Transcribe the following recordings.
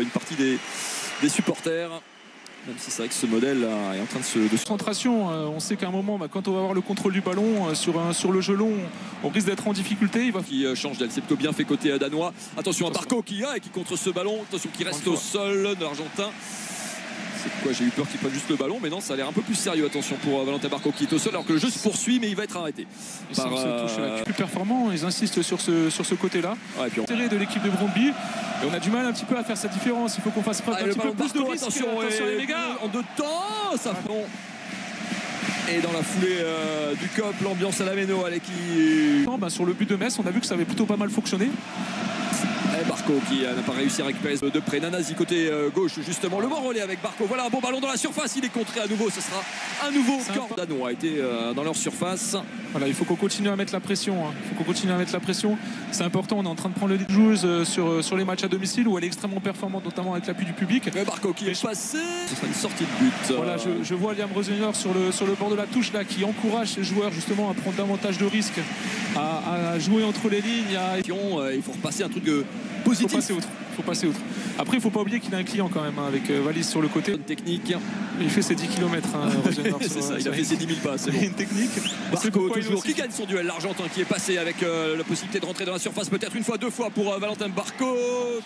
une partie des supporters. Même si c'est vrai que ce modèle est en train de se... Concentration, on sait qu'à un moment, quand on va avoir le contrôle du ballon sur le jeu long, on risque d'être en difficulté. Qui change d'aile, c'est plutôt bien fait côté danois. Attention à Barco qui contre ce ballon. Attention qui reste au sol de l'Argentin. C'est quoi, j'ai eu peur qu'il prenne juste le ballon, mais non, ça a l'air un peu plus sérieux. Attention pour Valentin Barco qui est au sol alors que le jeu se poursuit, mais il va être arrêté. Plus performant, ils insistent sur ce côté-là. Ouais, puis de l'équipe de Brøndby, et on a du mal un petit peu à faire cette différence. Il faut qu'on fasse preuve un petit peu plus de risque. Attention les méga en deux temps, ça bon. Et dans la foulée du COP, l'ambiance à la Méno, allez qui... Sur le but de Metz, on a vu que ça avait plutôt pas mal fonctionné. Barco qui n'a pas réussi à récupérer de près. Nanasi côté gauche justement, le bon relais avec Barco. Voilà un bon ballon dans la surface, il est contré à nouveau. Ce sera un nouveau corps danois a été dans leur surface. Voilà, il faut qu'on continue à mettre la pression. Il faut qu'on continue à mettre la pression. C'est important, on est en train de prendre le joueuse sur les matchs à domicile où elle est extrêmement performante, notamment avec l'appui du public. Barco qui est passé. Ce sera une sortie de but. Voilà, je vois Liam Roseneur sur le bord de la touche là, qui encourage ses joueurs justement à prendre davantage de risques, à jouer entre les lignes. Il faut repasser un truc positif. Faut passer outre. Après, il ne faut pas oublier qu'il a un client quand même, avec Wallis sur le côté. Une technique. Il fait ses 10 km. C'est ça, il a fait ses 10 000 pas. C'est bon. Une technique. Barco toujours qui gagne son duel. L'Argentin qui est passé avec la possibilité de rentrer dans la surface peut-être une fois, deux fois pour Valentin Barco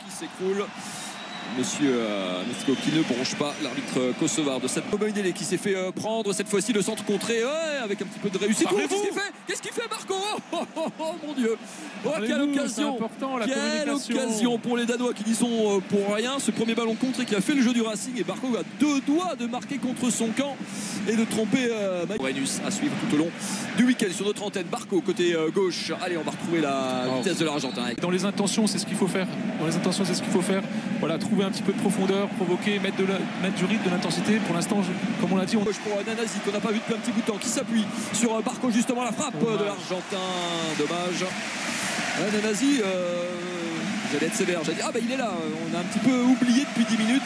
qui s'écroule. Monsieur qui ne bronche pas l'arbitre kosovar de cette Boboïdélé qui s'est fait prendre cette fois-ci le centre contré avec un petit peu de réussite. Qu'est-ce qu'il fait Barco? Oh mon Dieu, quelle occasion, quelle occasion pour les Danois qui n'y sont pour rien. Ce premier ballon contré qui a fait le jeu du Racing, et Barco a deux doigts de marquer contre son camp et de tromper Renus à suivre tout au long du week-end sur notre antenne. Barco côté gauche. Allez, on va retrouver la vitesse de l'Argentin. Dans les intentions, c'est ce qu'il faut faire. Voilà, trouver un petit peu de profondeur, provoquer, mettre du rythme, de l'intensité. Pour l'instant, comme on l'a dit, pour Nanasi qu'on n'a pas vu depuis un petit bout de temps, qui s'appuie sur Barco justement, la frappe de l'Argentin. Dommage. Nanasi, j'allais être sévère, j'allais dire il est là, on a un petit peu oublié depuis 10 minutes.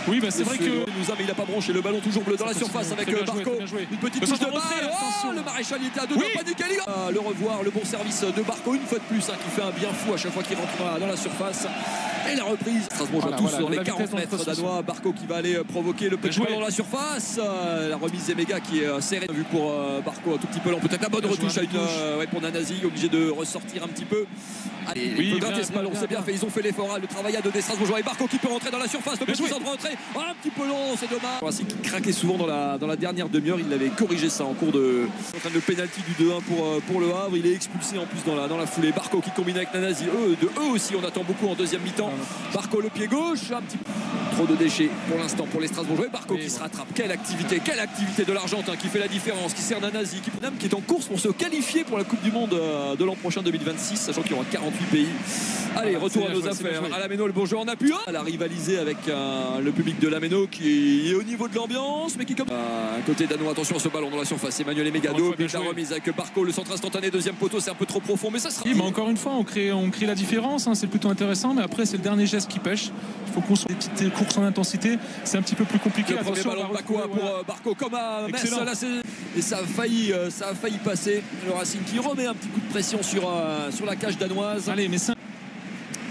Oui, c'est vrai que mais il n'a pas branché le ballon toujours bleu dans la surface avec Barco. Une petite touche de balle. Le Maréchal il était à deux doigts, panique. Le revoir, le bon service de Barco une fois de plus, qui fait un bien fou à chaque fois qu'il rentre dans la surface. Et la reprise, Strasbourg tous dans les 40 mètres danois. Barco qui va aller provoquer le petit dans la surface. La remise des méga qui est serrée, vu pour Barco un tout petit peu lent. Peut-être la bonne retouche pour Nanasi, obligé de ressortir un petit peu. Allez, il peut gratter ce ballon, c'est bien fait. Ils ont fait l'effort, le travail à deux des Strasbourgeois. Et Barco qui peut rentrer dans la surface. Le petit centre de retrait, un petit peu long, c'est dommage. Racing qui craquait souvent dans la dernière demi-heure. Il avait corrigé ça en cours de pénalty du 2-1 pour le Havre. Il est expulsé en plus dans la foulée. Barco qui combine avec Nanasi. Eux aussi, on attend beaucoup en deuxième mi-temps. Barco le pied gauche, un petit peu trop de déchets pour l'instant pour les Strasbourgeois. Barco qui se rattrape. Quelle activité de l'Argentin qui fait la différence, qui sert Nanasi, qui est en course pour se qualifier pour la Coupe du Monde de l'an prochain 2026, sachant qu'il y aura 48 pays. Allez, retour à nos affaires. À la Méno, le bon jeu en appui. Elle a rivalisé avec le public de la Méno qui est au niveau de l'ambiance, mais qui comme un côté danois. Attention à ce ballon dans la surface. Emmanuel Emegado, la remise avec Barco, le centre instantané, deuxième poteau, c'est un peu trop profond, mais ça sera. Oui, mais encore une fois, on crée la différence. C'est plutôt intéressant, mais après c'est le dernier geste qui pêche. Il faut qu'on soit des petites courses en intensité. C'est un petit peu plus compliqué. Le premier ballon de Bakoua pour Barco comme à Metz. Et ça a failli passer. Le Racing qui remet un petit coup de pression sur la cage danoise.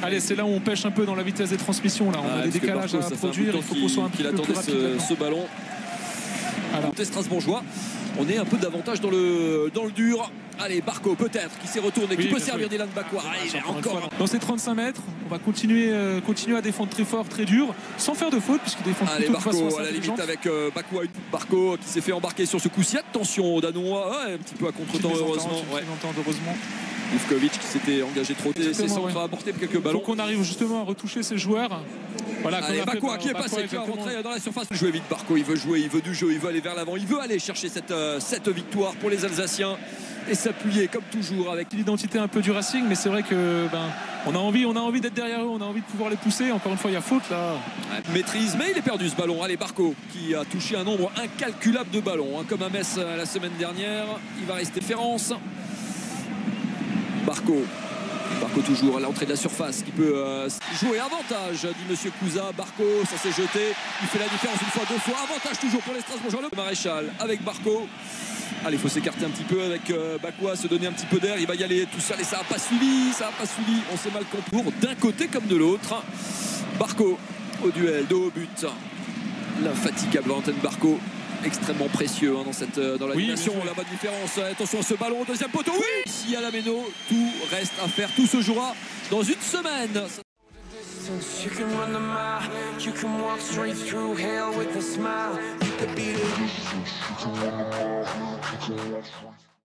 Allez, c'est là où on pêche un peu dans la vitesse des transmissions. Là, on a des décalages à produire. Il faut qu'on soit un peu plus rapide. Ce ballon. Côté strasbourgeois, on est un peu davantage dans le dur. Allez, Barco peut-être qui s'est retourné, qui peut servir d'Ilan Bakoua. Encore dans ces 35 mètres, on va continuer à défendre très fort, très dur, sans faire de faute, puisqu'il défend plutôt de façon à la limite avec Bakoua. Barco qui s'est fait embarquer sur ce coup-ci. Attention aux Danois, un petit peu à contre-temps heureusement. Ivkovic qui s'était engagé trop tôt. Ses centres a apporté quelques ballons. Donc on arrive justement à retoucher ses joueurs. Voilà, Bakoua qui est passé, qui va rentrer dans la surface. Jouer vite Barco, il veut jouer, il veut du jeu, il veut aller vers l'avant, il veut aller chercher cette victoire pour les Alsaciens et s'appuyer comme toujours avec l'identité un peu du Racing, mais c'est vrai que on a envie d'être derrière eux, on a envie de pouvoir les pousser. Encore une fois, il y a faute là. Maîtrise, mais il est perdu ce ballon. Allez, Barco qui a touché un nombre incalculable de ballons, comme à Metz la semaine dernière. Il va rester référence. Barco toujours à l'entrée de la surface qui peut jouer avantage, dit Monsieur Cousa. Barco censé jeter, il fait la différence une fois, deux fois, avantage toujours pour les Strasbourgeois. Le Maréchal avec Barco. Allez, il faut s'écarter un petit peu avec Bakoua, se donner un petit peu d'air. Il va y aller tout seul et ça n'a pas suivi. On s'est mal compris d'un côté comme de l'autre. Barco au duel, de haut but. L'infatigable Valentin Barco, extrêmement précieux dans l'animation, la bonne différence. Attention à ce ballon, deuxième poteau, oui. Ici à la Méno, tout reste à faire, tout se jouera dans une semaine. You can run the mile, you can walk straight through hell with a smile. You could be the